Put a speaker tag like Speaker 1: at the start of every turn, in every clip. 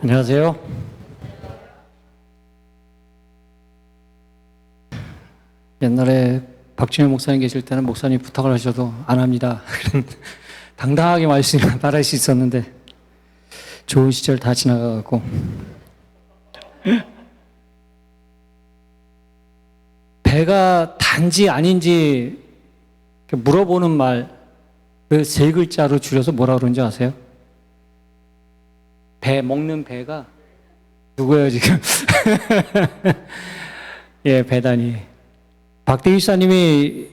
Speaker 1: 안녕하세요. 옛날에 박준현 목사님 계실 때는 목사님 부탁을 하셔도 안 합니다. 당당하게 말할 수 있었는데 좋은 시절 다 지나가고 배가 단지 아닌지 물어보는 말 그 세 글자로 줄여서 뭐라 그러는지 아세요? 배 먹는 배가 누구예요 지금? 예, 배단이 박대희 사님이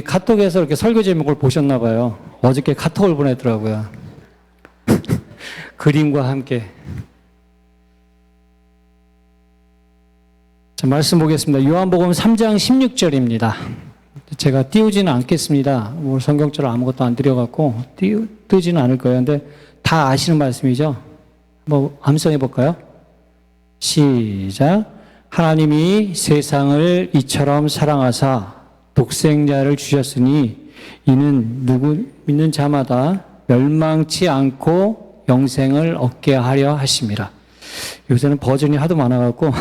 Speaker 1: 카톡에서 이렇게 설교 제목을 보셨나 봐요. 어저께 카톡을 보내더라고요. 그림과 함께. 자, 말씀 보겠습니다. 요한복음 3장 16절입니다. 제가 띄우지는 않겠습니다. 오늘 성경처럼 아무것도 안 드려갖고 뜨지는 않을 거예요. 근데 다 아시는 말씀이죠. 뭐 암송해 볼까요? 시작. 하나님이 세상을 이처럼 사랑하사 독생자를 주셨으니 이는 누구 믿는 자마다 멸망치 않고 영생을 얻게 하려 하심이라. 요새는 버전이 하도 많아갖고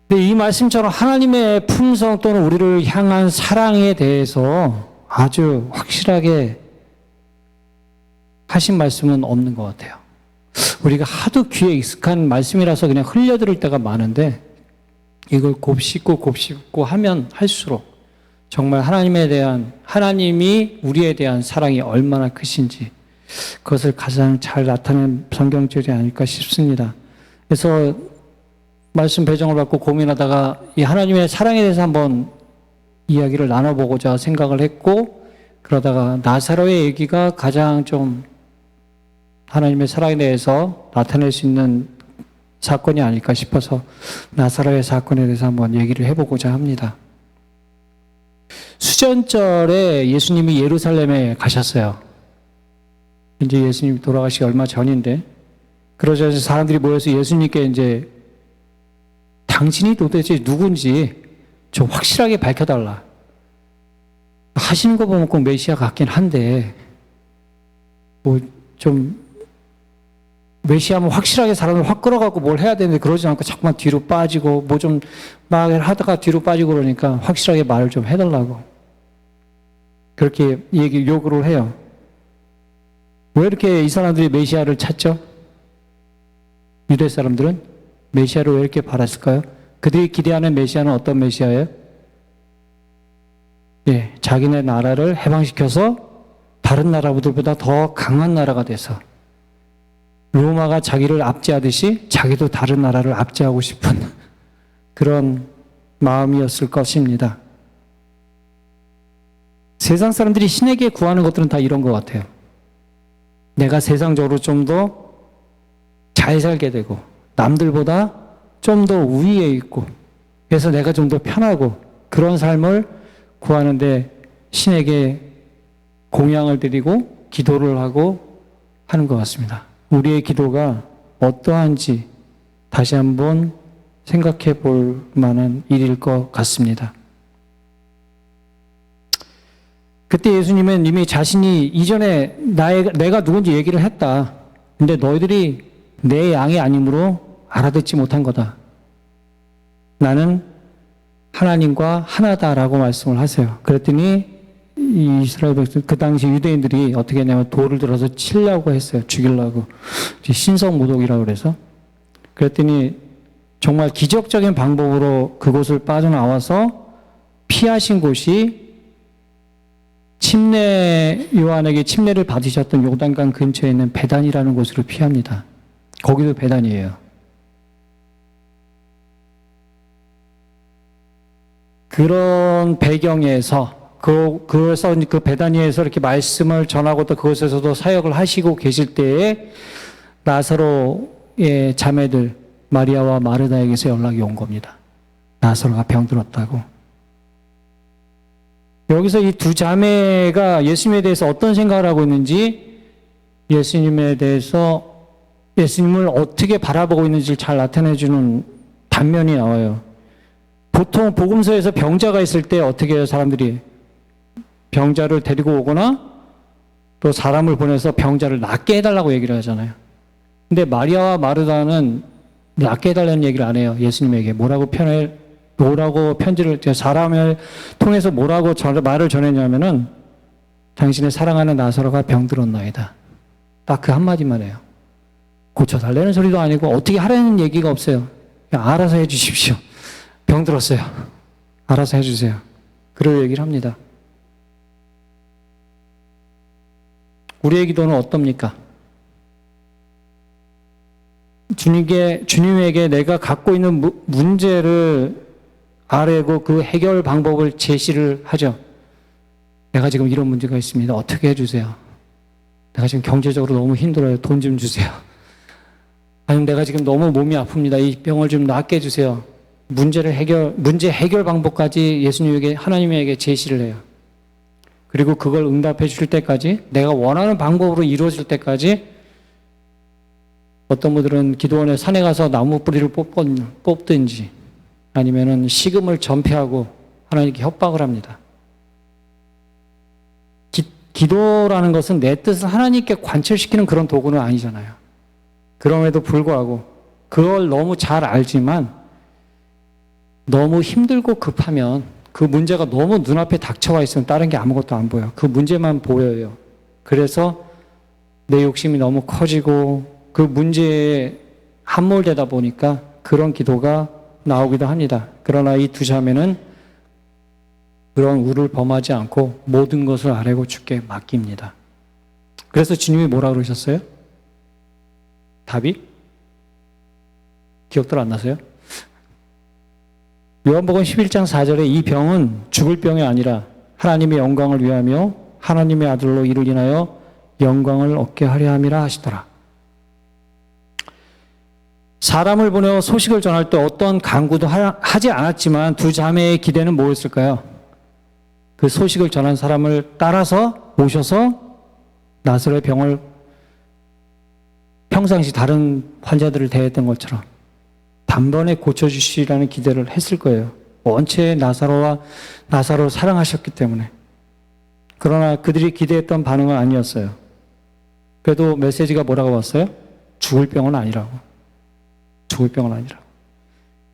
Speaker 1: 근데 이 말씀처럼 하나님의 품성 또는 우리를 향한 사랑에 대해서 아주 확실하게 하신 말씀은 없는 것 같아요. 우리가 하도 귀에 익숙한 말씀이라서 그냥 흘려들을 때가 많은데 이걸 곱씹고 하면 할수록 정말 하나님이 우리에 대한 사랑이 얼마나 크신지 그것을 가장 잘 나타낸 성경절이 아닐까 싶습니다. 그래서 말씀 배정을 받고 고민하다가 이 하나님의 사랑에 대해서 한번 이야기를 나눠보고자 생각을 했고 그러다가 나사로의 얘기가 가장 좀 하나님의 사랑에 대해서 나타낼 수 있는 사건이 아닐까 싶어서 나사로의 사건에 대해서 한번 얘기를 해보고자 합니다. 수전절에 예수님이 예루살렘에 가셨어요. 이제 예수님이 돌아가시기 얼마 전인데 그러자 사람들이 모여서 예수님께 이제 당신이 도대체 누군지 좀 확실하게 밝혀달라. 하시는 거 보면 꼭 메시아 같긴 한데 뭐 좀 메시아면 확실하게 사람을 확 끌어가고 뭘 해야 되는데 그러지 않고 자꾸만 뒤로 빠지고 뭐 좀 막 하다가 뒤로 빠지고 그러니까 확실하게 말을 좀 해달라고 그렇게 요구를 해요. 왜 이렇게 이 사람들이 메시아를 찾죠? 유대 사람들은 메시아를 왜 이렇게 바랐을까요? 그들이 기대하는 메시아는 어떤 메시아예요? 예, 자기네 나라를 해방시켜서 다른 나라들보다 더 강한 나라가 돼서 로마가 자기를 압제하듯이 자기도 다른 나라를 압제하고 싶은 그런 마음이었을 것입니다. 세상 사람들이 신에게 구하는 것들은 다 이런 것 같아요. 내가 세상적으로 좀 더 잘 살게 되고 남들보다 좀 더 우위에 있고 그래서 내가 좀 더 편하고 그런 삶을 구하는데 신에게 공양을 드리고 기도를 하고 하는 것 같습니다. 우리의 기도가 어떠한지 다시 한번 생각해 볼 만한 일일 것 같습니다. 그때 예수님은 이미 자신이 이전에 내가 누군지 얘기를 했다. 근데 너희들이 내 양이 아니므로 알아듣지 못한 거다. 나는 하나님과 하나다라고 말씀을 하세요. 그랬더니 이 이스라엘 백성, 그 당시 유대인들이 어떻게 했냐면 돌을 들어서 치려고 했어요. 죽이려고. 신성모독이라고 그래서. 그랬더니 정말 기적적인 방법으로 그곳을 빠져나와서 피하신 곳이 요한에게 침례를 받으셨던 요단강 근처에 있는 베단이라는 곳으로 피합니다. 거기도 베단이에요. 그런 배경에서 그래서 그 베다니에서 이렇게 말씀을 전하고 또 그곳에서도 사역을 하시고 계실 때에 나사로의 자매들 마리아와 마르다에게서 연락이 온 겁니다. 나사로가 병들었다고. 여기서 이 두 자매가 예수님에 대해서 어떤 생각을 하고 있는지 예수님을 어떻게 바라보고 있는지를 잘 나타내주는 단면이 나와요. 보통 복음서에서 병자가 있을 때 어떻게 해요, 사람들이? 병자를 데리고 오거나 또 사람을 보내서 병자를 낫게 해달라고 얘기를 하잖아요. 근데 마리아와 마르다는 낫게 해달라는 얘기를 안 해요. 예수님에게. 뭐라고 편지를, 사람을 통해서 뭐라고 말을 전했냐면은, 당신의 사랑하는 나사로가 병들었나이다. 딱 그 한마디만 해요. 고쳐달라는 소리도 아니고, 어떻게 하라는 얘기가 없어요. 그냥 알아서 해주십시오. 병들었어요. 알아서 해주세요. 그럴 얘기를 합니다. 우리의 기도는 어떻습니까? 주님에게 내가 갖고 있는 문제를 아뢰고 그 해결 방법을 제시를 하죠. 내가 지금 이런 문제가 있습니다. 어떻게 해주세요? 내가 지금 경제적으로 너무 힘들어요. 돈 좀 주세요. 아니면 내가 지금 너무 몸이 아픕니다. 이 병을 좀 낫게 해주세요. 문제 해결 방법까지 예수님에게, 하나님에게 제시를 해요. 그리고 그걸 응답해 줄 때까지, 내가 원하는 방법으로 이루어질 때까지, 어떤 분들은 기도원에 산에 가서 나무 뿌리를 뽑든지, 아니면은 식음을 전폐하고 하나님께 협박을 합니다. 기도라는 것은 내 뜻을 하나님께 관철시키는 그런 도구는 아니잖아요. 그럼에도 불구하고 그걸 너무 잘 알지만 너무 힘들고 급하면 그 문제가 너무 눈앞에 닥쳐와 있으면 다른 게 아무것도 안 보여. 그 문제만 보여요. 그래서 내 욕심이 너무 커지고 그 문제에 함몰되다 보니까 그런 기도가 나오기도 합니다. 그러나 이 두 자매는 그런 우를 범하지 않고 모든 것을 아뢰고 주께 맡깁니다. 그래서 주님이 뭐라 그러셨어요? 답이? 기억들 안 나세요? 요한복음 11장 4절에 이 병은 죽을 병이 아니라 하나님의 영광을 위하며 하나님의 아들로 이를 인하여 영광을 얻게 하려 함이라 하시더라. 사람을 보내어 소식을 전할 때 어떤 강구도 하지 않았지만 두 자매의 기대는 뭐였을까요? 그 소식을 전한 사람을 따라서 오셔서 나사로의 병을 평상시 다른 환자들을 대했던 것처럼 단번에 고쳐주시라는 기대를 했을 거예요. 원체 나사로를 사랑하셨기 때문에. 그러나 그들이 기대했던 반응은 아니었어요. 그래도 메시지가 뭐라고 왔어요? 죽을 병은 아니라고. 죽을 병은 아니라고.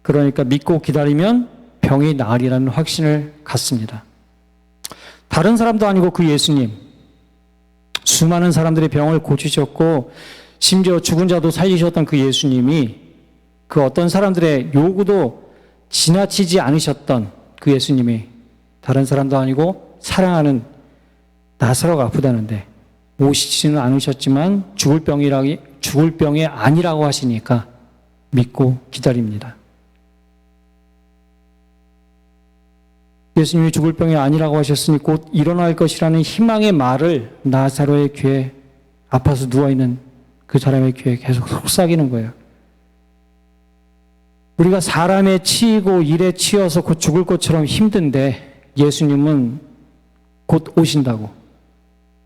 Speaker 1: 그러니까 믿고 기다리면 병이 나으리라는 확신을 갖습니다. 다른 사람도 아니고 그 예수님, 수많은 사람들의 병을 고치셨고 심지어 죽은 자도 살리셨던 그 예수님이 그 어떤 사람들의 요구도 지나치지 않으셨던 그 예수님이 다른 사람도 아니고 사랑하는 나사로가 아프다는데 오시지는 않으셨지만 죽을 병이 아니라고 하시니까 믿고 기다립니다. 예수님이 죽을 병이 아니라고 하셨으니 곧 일어날 것이라는 희망의 말을 나사로의 귀에, 아파서 누워있는 그 사람의 귀에 계속 속삭이는 거예요. 우리가 사람에 치이고 일에 치여서 곧 죽을 것처럼 힘든데 예수님은 곧 오신다고.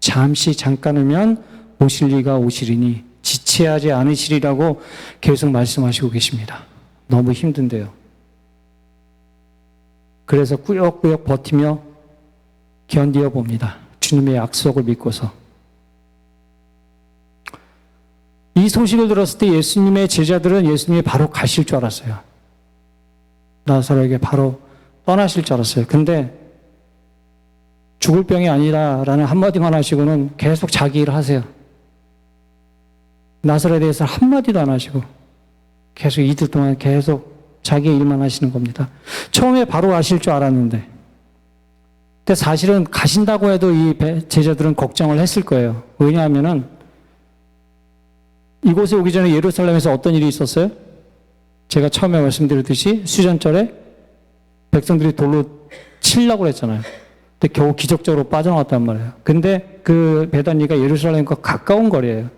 Speaker 1: 잠깐이면 오실 리가 오시리니 지체하지 않으시리라고 계속 말씀하시고 계십니다. 너무 힘든데요. 그래서 꾸역꾸역 버티며 견디어 봅니다. 주님의 약속을 믿고서. 이 소식을 들었을 때 예수님의 제자들은 예수님이 바로 가실 줄 알았어요. 나사로에게 바로 떠나실 줄 알았어요. 근데 죽을 병이 아니라라는 한마디만 하시고는 계속 자기 일을 하세요. 나사로에 대해서 한마디도 안 하시고 계속 이틀 동안 계속 자기의 일만 하시는 겁니다. 처음에 바로 가실 줄 알았는데 근데 사실은 가신다고 해도 이 제자들은 걱정을 했을 거예요. 왜냐하면은 이곳에 오기 전에 예루살렘에서 어떤 일이 있었어요? 제가 처음에 말씀드렸듯이 수전절에 백성들이 돌로 치려고 했잖아요. 근데 겨우 기적적으로 빠져나왔단 말이에요. 근데 그 베다니가 예루살렘과 가까운 거리예요.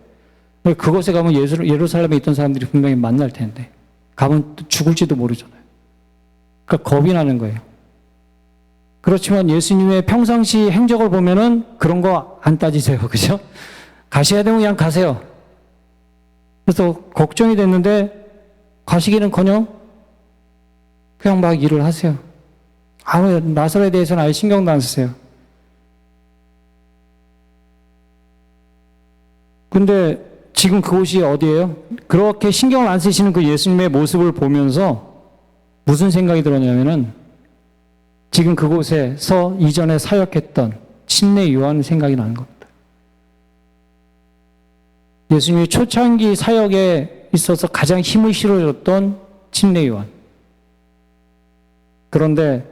Speaker 1: 그곳에 가면 예루살렘에 있던 사람들이 분명히 만날 텐데 가면 죽을지도 모르잖아요. 그러니까 겁이 나는 거예요. 그렇지만 예수님의 평상시 행적을 보면은 그런 거 안 따지세요. 그죠? 가셔야 되면 그냥 가세요. 그래서 걱정이 됐는데 가시기는커녕 그냥 막 일을 하세요. 아무 나사로에 대해서는 아예 신경도 안 쓰세요. 근데 지금 그곳이 어디예요? 그렇게 신경을 안 쓰시는 그 예수님의 모습을 보면서 무슨 생각이 들었냐면은 지금 그곳에서 이전에 사역했던 침례 요한 생각이 나는 겁니다. 예수님이 초창기 사역에 있어서 가장 힘을 실어줬던 침례 요한. 그런데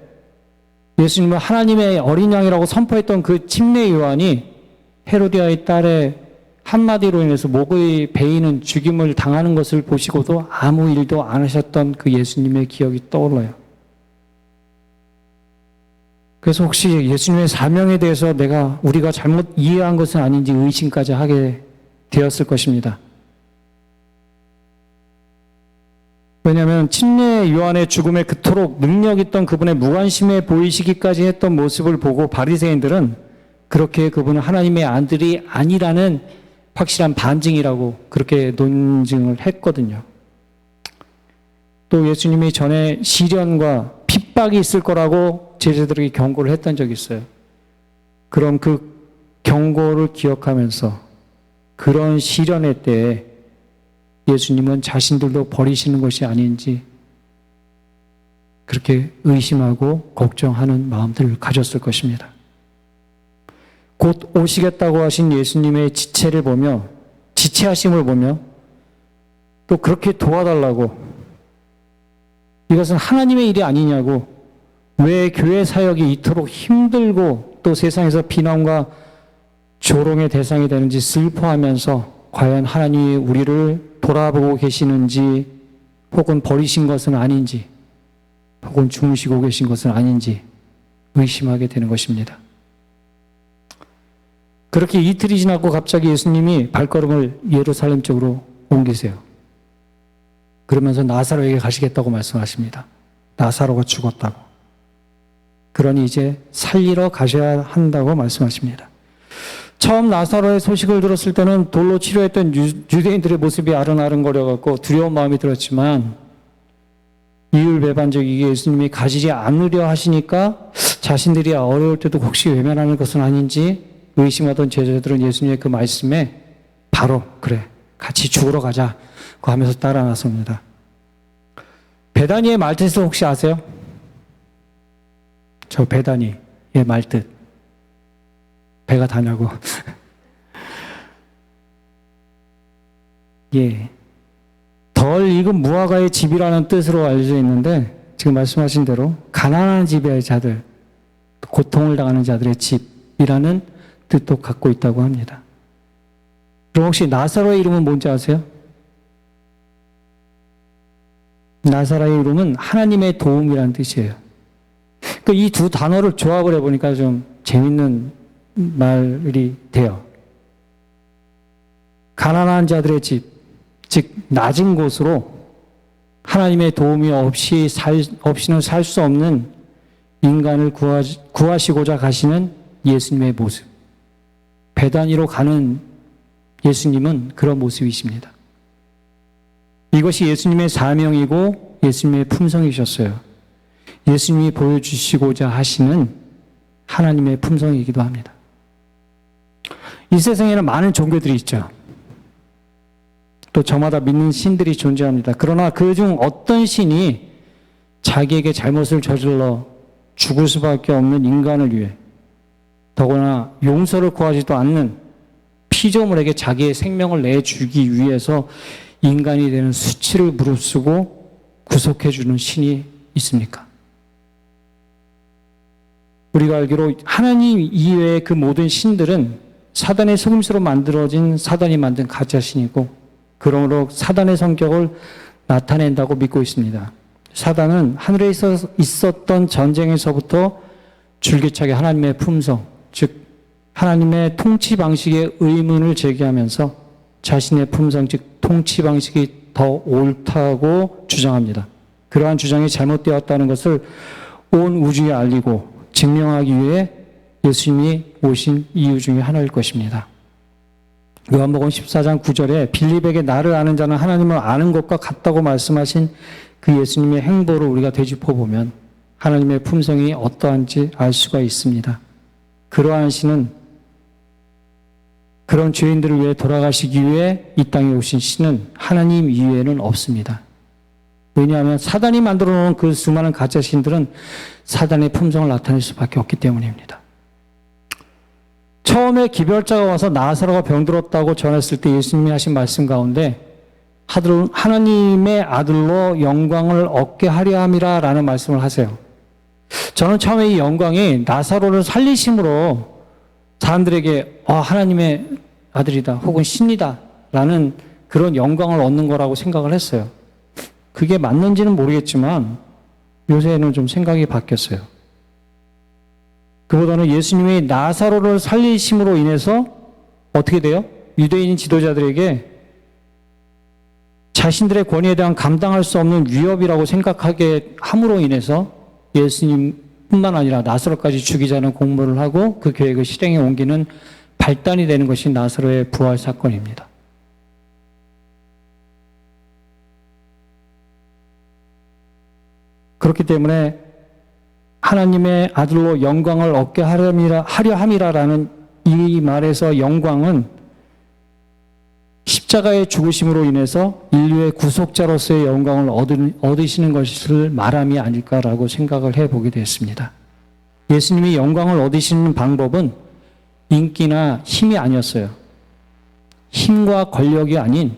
Speaker 1: 예수님은 하나님의 어린 양이라고 선포했던 그 침례 요한이 헤로디아의 딸의 한마디로 인해서 목의 베이는 죽임을 당하는 것을 보시고도 아무 일도 안 하셨던 그 예수님의 기억이 떠올라요. 그래서 혹시 예수님의 사명에 대해서 우리가 잘못 이해한 것은 아닌지 의심까지 하게 되었을 것입니다. 왜냐하면 침례 요한의 죽음에 그토록 능력 있던 그분의 무관심해 보이시기까지 했던 모습을 보고 바리새인들은 그렇게 그분은 하나님의 아들이 아니라는 확실한 반증이라고 그렇게 논증을 했거든요. 또 예수님이 전에 시련과 핍박이 있을 거라고 제자들에게 경고를 했던 적이 있어요. 그럼 그 경고를 기억하면서 그런 시련의 때에 예수님은 자신들도 버리시는 것이 아닌지 그렇게 의심하고 걱정하는 마음들을 가졌을 것입니다. 곧 오시겠다고 하신 예수님의 지체를 보며, 지체하심을 보며 또 그렇게 도와달라고, 이것은 하나님의 일이 아니냐고, 왜 교회 사역이 이토록 힘들고 또 세상에서 비난과 조롱의 대상이 되는지 슬퍼하면서 과연 하나님이 우리를 돌아보고 계시는지, 혹은 버리신 것은 아닌지, 혹은 주무시고 계신 것은 아닌지 의심하게 되는 것입니다. 그렇게 이틀이 지나고 갑자기 예수님이 발걸음을 예루살렘 쪽으로 옮기세요. 그러면서 나사로에게 가시겠다고 말씀하십니다. 나사로가 죽었다고. 그러니 이제 살리러 가셔야 한다고 말씀하십니다. 처음 나사로의 소식을 들었을 때는 돌로 치료했던 유대인들의 모습이 아른아른거려갖고 두려운 마음이 들었지만 이율배반적이게 예수님이 가시지 않으려 하시니까 자신들이 어려울 때도 혹시 외면하는 것은 아닌지 의심하던 제자들은 예수님의 그 말씀에 바로 그래 같이 죽으러 가자고 하면서 따라 나섭니다. 베다니의 말뜻을 혹시 아세요? 저 베다니의 말뜻. 배가 다냐고. 예. 덜 익은 무화과의 집이라는 뜻으로 알려져 있는데 지금 말씀하신 대로 가난한 집의 자들, 고통을 당하는 자들의 집이라는 뜻도 갖고 있다고 합니다. 그럼 혹시 나사로의 이름은 뭔지 아세요? 나사로의 이름은 하나님의 도움이라는 뜻이에요. 그러니까 이 두 단어를 조합을 해보니까 좀 재밌는 말이 돼요. 가난한 자들의 집, 즉 낮은 곳으로 하나님의 도움이 없이는 살 수 없는 인간을 구하시고자 가시는 예수님의 모습. 베다니로 가는 예수님은 그런 모습이십니다. 이것이 예수님의 사명이고 예수님의 품성이셨어요. 예수님이 보여주시고자 하시는 하나님의 품성이기도 합니다. 이 세상에는 많은 종교들이 있죠. 또 저마다 믿는 신들이 존재합니다. 그러나 그중 어떤 신이 자기에게 잘못을 저질러 죽을 수밖에 없는 인간을 위해, 더구나 용서를 구하지도 않는 피조물에게 자기의 생명을 내주기 위해서 인간이 되는 수치를 무릅쓰고 구속해주는 신이 있습니까? 우리가 알기로 하나님 이외의 그 모든 신들은 사단의 속임수로 만들어진 사단이 만든 가짜신이고, 그러므로 사단의 성격을 나타낸다고 믿고 있습니다. 사단은 하늘에 있었던 전쟁에서부터 줄기차게 하나님의 품성, 즉 하나님의 통치 방식에 의문을 제기하면서 자신의 품성, 즉 통치 방식이 더 옳다고 주장합니다. 그러한 주장이 잘못되었다는 것을 온 우주에 알리고 증명하기 위해 예수님이 오신 이유 중에 하나일 것입니다. 요한복음 14장 9절에 빌립에게 나를 아는 자는 하나님을 아는 것과 같다고 말씀하신 그 예수님의 행보를 우리가 되짚어보면 하나님의 품성이 어떠한지 알 수가 있습니다. 그러한 신은 그런 죄인들을 위해 돌아가시기 위해 이 땅에 오신 신은 하나님 이외에는 없습니다. 왜냐하면 사단이 만들어 놓은 그 수많은 가짜 신들은 사단의 품성을 나타낼 수밖에 없기 때문입니다. 처음에 기별자가 와서 나사로가 병들었다고 전했을 때 예수님이 하신 말씀 가운데 하나님의 아들로 영광을 얻게 하려 함이라 라는 말씀을 하세요. 저는 처음에 이 영광이 나사로를 살리심으로 사람들에게 하나님의 아들이다 혹은 신이다 라는 그런 영광을 얻는 거라고 생각을 했어요. 그게 맞는지는 모르겠지만 요새는 좀 생각이 바뀌었어요. 그보다는 예수님이 나사로를 살리심으로 인해서 어떻게 돼요? 유대인 지도자들에게 자신들의 권위에 대한 감당할 수 없는 위협이라고 생각하게 함으로 인해서 예수님뿐만 아니라 나사로까지 죽이자는 공모를 하고 그 계획을 실행에 옮기는 발단이 되는 것이 나사로의 부활 사건입니다. 그렇기 때문에 하나님의 아들로 영광을 얻게 하려 함이라라는 이 말에서 영광은 십자가의 죽으심으로 인해서 인류의 구속자로서의 영광을 얻으시는 것을 말함이 아닐까라고 생각을 해보게 됐습니다. 예수님이 영광을 얻으시는 방법은 인기나 힘이 아니었어요. 힘과 권력이 아닌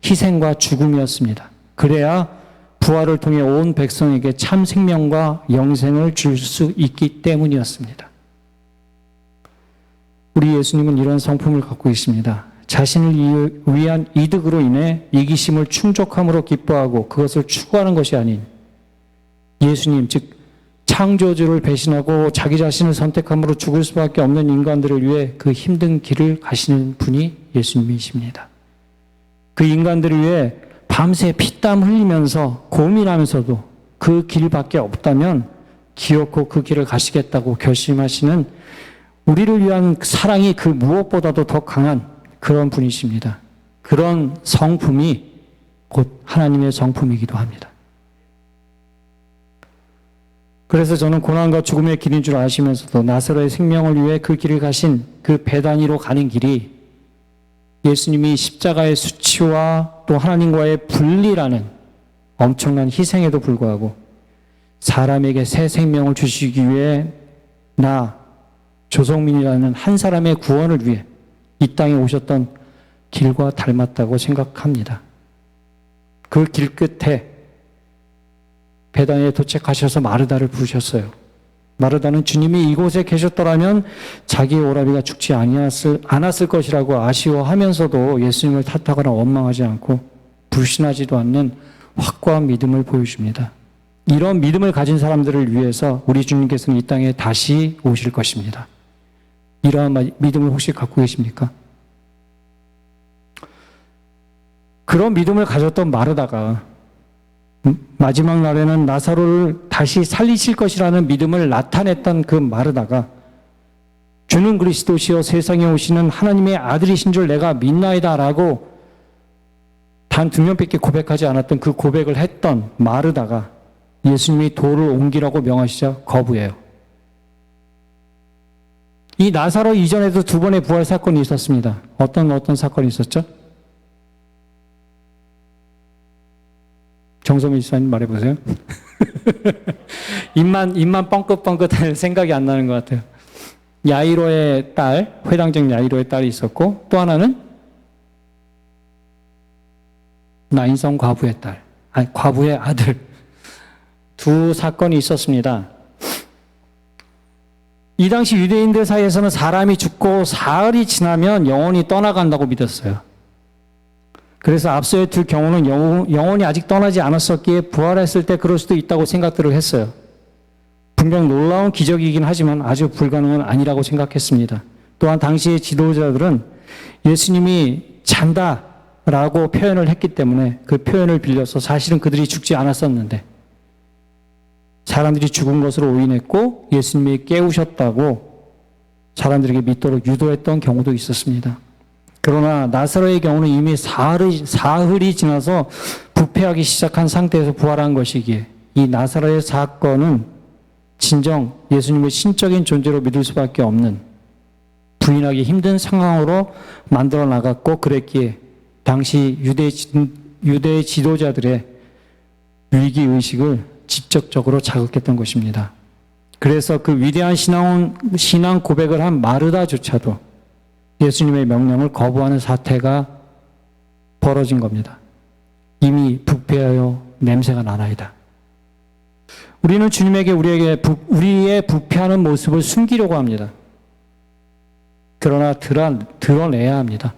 Speaker 1: 희생과 죽음이었습니다. 그래야 부활을 통해 온 백성에게 참 생명과 영생을 줄 수 있기 때문이었습니다. 우리 예수님은 이런 성품을 갖고 있습니다. 자신을 위한 이득으로 인해 이기심을 충족함으로 기뻐하고 그것을 추구하는 것이 아닌 예수님, 즉 창조주를 배신하고 자기 자신을 선택함으로 죽을 수밖에 없는 인간들을 위해 그 힘든 길을 가시는 분이 예수님이십니다. 그 인간들을 위해 밤새 피땀 흘리면서 고민하면서도 그 길밖에 없다면 기어코 그 길을 가시겠다고 결심하시는 우리를 위한 사랑이 그 무엇보다도 더 강한 그런 분이십니다. 그런 성품이 곧 하나님의 성품이기도 합니다. 그래서 저는 고난과 죽음의 길인 줄 아시면서도 나사로의 생명을 위해 그 길을 가신 그 베다니로 가는 길이 예수님이 십자가의 수치와 또 하나님과의 분리라는 엄청난 희생에도 불구하고 사람에게 새 생명을 주시기 위해 조성민이라는 한 사람의 구원을 위해 이 땅에 오셨던 길과 닮았다고 생각합니다. 그 길 끝에 베다니에 도착하셔서 마르다를 부르셨어요. 마르다는 주님이 이곳에 계셨더라면 자기의 오라비가 죽지 않았을 것이라고 아쉬워하면서도 예수님을 탓하거나 원망하지 않고 불신하지도 않는 확고한 믿음을 보여줍니다. 이런 믿음을 가진 사람들을 위해서 우리 주님께서는 이 땅에 다시 오실 것입니다. 이러한 믿음을 혹시 갖고 계십니까? 그런 믿음을 가졌던 마르다가 마지막 날에는 나사로를 다시 살리실 것이라는 믿음을 나타냈던 그 마르다가 주는 그리스도시요 세상에 오시는 하나님의 아들이신 줄 내가 믿나이다 라고 단 2명밖에 고백하지 않았던 그 고백을 했던 마르다가 예수님이 돌을 옮기라고 명하시자 거부해요. 이 나사로 이전에도 2번의 부활 사건이 있었습니다. 어떤 사건이 있었죠? 정소민 지사님 말해보세요. 입만 뻥긋뻥긋할 생각이 안 나는 것 같아요. 야이로의 딸, 회당장 야이로의 딸이 있었고 또 하나는 나인성 과부의 딸, 과부의 아들. 2 사건이 있었습니다. 이 당시 유대인들 사이에서는 사람이 죽고 사흘이 지나면 영혼이 떠나간다고 믿었어요. 그래서 앞서의 2 경우는 영혼이 아직 떠나지 않았었기에 부활했을 때 그럴 수도 있다고 생각들을 했어요. 분명 놀라운 기적이긴 하지만 아주 불가능은 아니라고 생각했습니다. 또한 당시의 지도자들은 예수님이 잔다라고 표현을 했기 때문에 그 표현을 빌려서 사실은 그들이 죽지 않았었는데 사람들이 죽은 것으로 오인했고 예수님이 깨우셨다고 사람들에게 믿도록 유도했던 경우도 있었습니다. 그러나 나사로의 경우는 이미 사흘이 지나서 부패하기 시작한 상태에서 부활한 것이기에 이 나사로의 사건은 진정 예수님의 신적인 존재로 믿을 수밖에 없는 부인하기 힘든 상황으로 만들어 나갔고, 그랬기에 당시 유대 지도자들의 위기의식을 직접적으로 자극했던 것입니다. 그래서 그 위대한 신앙 고백을 한 마르다조차도 예수님의 명령을 거부하는 사태가 벌어진 겁니다. 이미 부패하여 냄새가 나나이다. 우리는 주님에게 우리의 부패하는 모습을 숨기려고 합니다. 그러나 드러내야 합니다.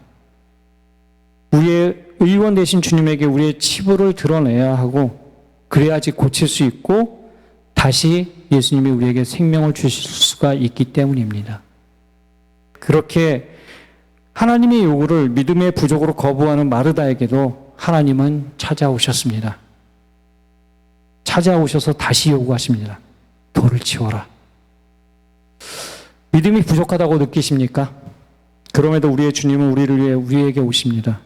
Speaker 1: 우리의 의원 되신 주님에게 우리의 치부를 드러내야 하고, 그래야지 고칠 수 있고 다시 예수님이 우리에게 생명을 주실 수가 있기 때문입니다. 그렇게 하나님의 요구를 믿음의 부족으로 거부하는 마르다에게도 하나님은 찾아오셨습니다. 찾아오셔서 다시 요구하십니다. 돌을 치워라. 믿음이 부족하다고 느끼십니까? 그럼에도 우리의 주님은 우리를 위해 우리에게 오십니다.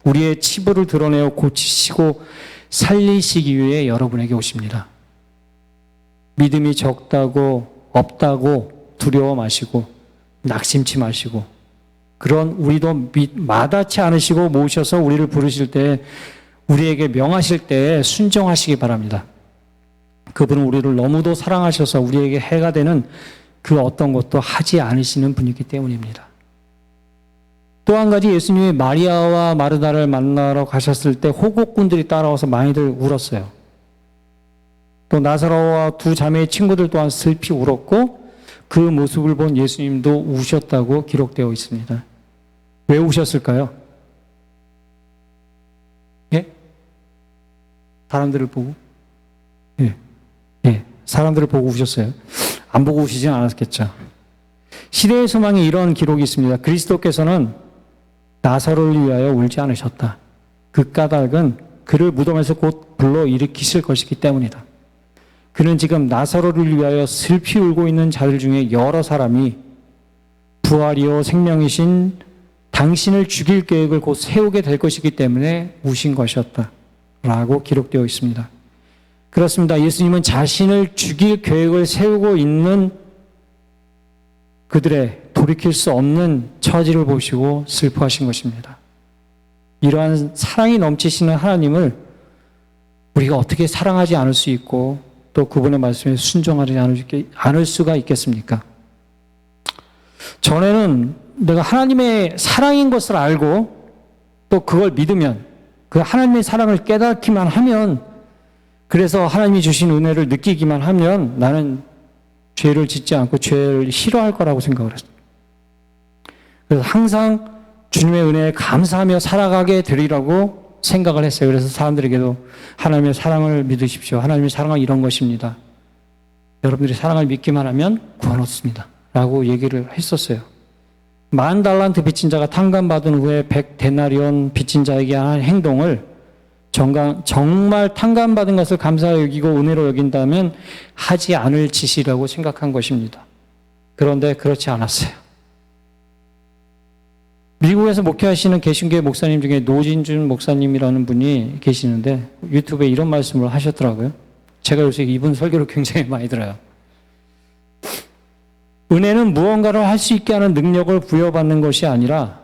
Speaker 1: 우리의 치부를 드러내어 고치시고 살리시기 위해 여러분에게 오십니다. 믿음이 적다고 없다고 두려워 마시고 낙심치 마시고, 그런 우리도 마다치 않으시고 모셔서 우리를 부르실 때, 우리에게 명하실 때 순종하시기 바랍니다. 그분은 우리를 너무도 사랑하셔서 우리에게 해가 되는 그 어떤 것도 하지 않으시는 분이기 때문입니다. 또 한 가지, 예수님이 마리아와 마르다를 만나러 가셨을 때 호곡꾼들이 따라와서 많이들 울었어요. 또 나사로와 두 자매의 친구들 또한 슬피 울었고, 그 모습을 본 예수님도 우셨다고 기록되어 있습니다. 왜 우셨을까요? 예? 사람들을 보고? 예. 사람들을 보고 우셨어요. 안 보고 우시진 않았겠죠. 시대의 소망에 이런 기록이 있습니다. 그리스도께서는 나사로를 위하여 울지 않으셨다. 그 까닭은 그를 무덤에서 곧 불러 일으키실 것이기 때문이다. 그는 지금 나사로를 위하여 슬피 울고 있는 자들 중에 여러 사람이 부활이요 생명이신 당신을 죽일 계획을 곧 세우게 될 것이기 때문에 우신 것이었다 라고 기록되어 있습니다. 그렇습니다. 예수님은 자신을 죽일 계획을 세우고 있는 그들의 돌이킬 수 없는 처지를 보시고 슬퍼하신 것입니다. 이러한 사랑이 넘치시는 하나님을 우리가 어떻게 사랑하지 않을 수 있고, 또 그분의 말씀에 순종하지 않을 수가 있겠습니까? 전에는 내가 하나님의 사랑인 것을 알고 또 그걸 믿으면, 그 하나님의 사랑을 깨닫기만 하면, 그래서 하나님이 주신 은혜를 느끼기만 하면 나는 죄를 짓지 않고 죄를 싫어할 거라고 생각을 했어요. 그래서 항상 주님의 은혜에 감사하며 살아가게 되리라고 생각을 했어요. 그래서 사람들에게도 하나님의 사랑을 믿으십시오. 하나님의 사랑은 이런 것입니다. 여러분들이 사랑을 믿기만 하면 구원 얻습니다. 라고 얘기를 했었어요. 10,000달란트 빚진 자가 탕감받은 후에 100데나리온 빚진 자에게 한 행동을 정말 탕감받은 것을 감사히 여기고 은혜로 여긴다면 하지 않을 짓이라고 생각한 것입니다. 그런데 그렇지 않았어요. 미국에서 목회하시는 개신교회 목사님 중에 노진준 목사님이라는 분이 계시는데 유튜브에 이런 말씀을 하셨더라고요. 제가 요새 이분 설교를 굉장히 많이 들어요. 은혜는 무언가를 할 수 있게 하는 능력을 부여받는 것이 아니라,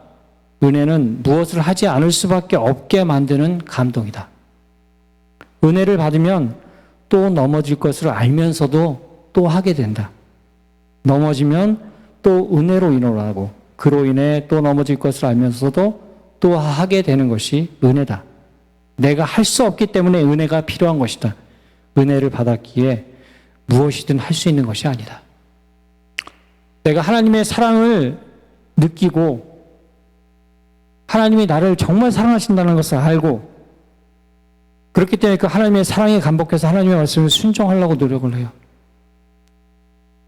Speaker 1: 은혜는 무엇을 하지 않을 수밖에 없게 만드는 감동이다. 은혜를 받으면 또 넘어질 것을 알면서도 또 하게 된다. 넘어지면 또 은혜로 인하고, 그로 인해 또 넘어질 것을 알면서도 또 하게 되는 것이 은혜다. 내가 할 수 없기 때문에 은혜가 필요한 것이다. 은혜를 받았기에 무엇이든 할 수 있는 것이 아니다. 내가 하나님의 사랑을 느끼고 하나님이 나를 정말 사랑하신다는 것을 알고, 그렇기 때문에 그 하나님의 사랑에 감복해서 하나님의 말씀을 순종하려고 노력을 해요.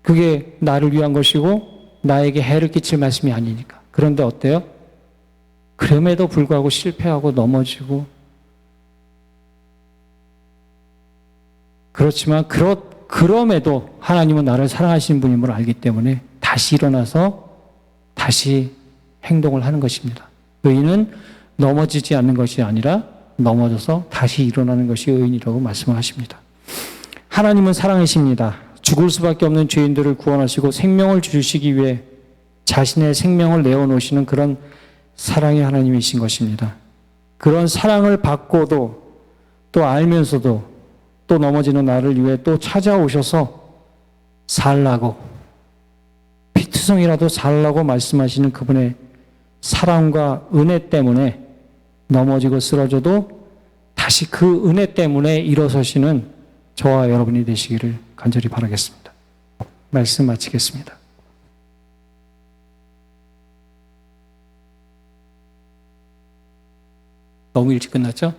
Speaker 1: 그게 나를 위한 것이고 나에게 해를 끼칠 말씀이 아니니까. 그런데 어때요? 그럼에도 불구하고 실패하고 넘어지고, 그렇지만 그럼에도 하나님은 나를 사랑하시는 분임을 알기 때문에 다시 일어나서 다시 행동을 하는 것입니다. 의인은 넘어지지 않는 것이 아니라 넘어져서 다시 일어나는 것이 의인이라고 말씀을 하십니다. 하나님은 사랑이십니다. 죽을 수밖에 없는 죄인들을 구원하시고 생명을 주시기 위해 자신의 생명을 내어놓으시는 그런 사랑의 하나님이신 것입니다. 그런 사랑을 받고도 또 알면서도 또 넘어지는 나를 위해 또 찾아오셔서 살라고, 피투성이라도 살라고 말씀하시는 그분의 사랑과 은혜 때문에 넘어지고 쓰러져도 다시 그 은혜 때문에 일어서시는 저와 여러분이 되시기를 간절히 바라겠습니다. 말씀 마치겠습니다. 너무 일찍 끝났죠?